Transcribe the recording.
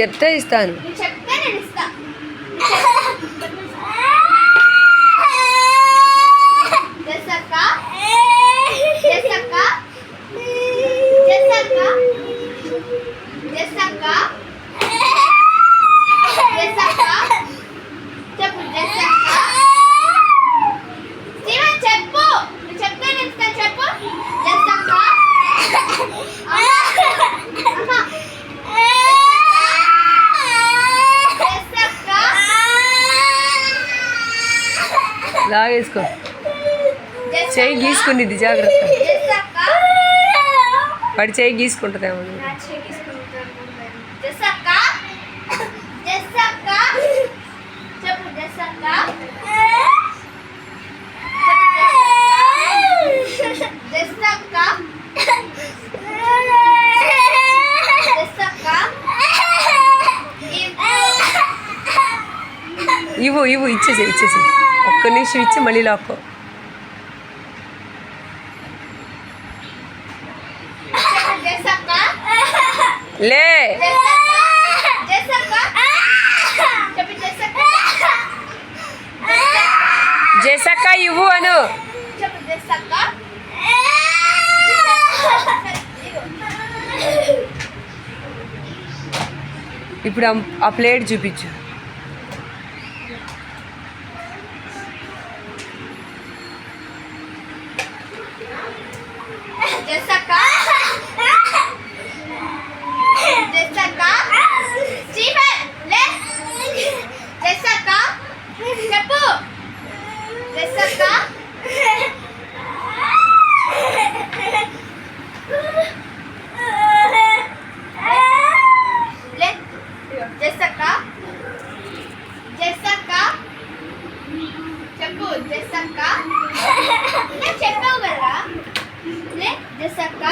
చెప్తే ఇస్తాను. చెప్తే నేను ఇస్తా. జెస్సక్క జెస్సక్క జెస్సక్క జెస్సక్క జెస్సక్క చెప్పు జెస్సక్క. జీవన్ చెప్పు, నువ్వు చెప్తే నేను ఇస్తాను. చెప్పు జెస్సక్క. లాగేసుకో, చెయ్యి గీసుకునిద్ది జాగ్రత్త. వాడి చెయ్యి గీసుకుంటుందేమో. ఇవ్వు ఇచ్చేసి ఒక్క నిమిషం ఇచ్చి మళ్ళీ లాక్కో. లే జెస్సక్క ఇవ్వు అను. ఇప్పుడు ఆ ప్లేట్ చూపించు. జెస్సక్క జెస్సక్క స్టీఫెన్ లే. జెస్సక్క చెప్పు జెస్సక్క. లే జెస్సక్క జెస్సక్క చెప్పు జెస్సక్క. చెప్పావు కదా. జెస్సక్క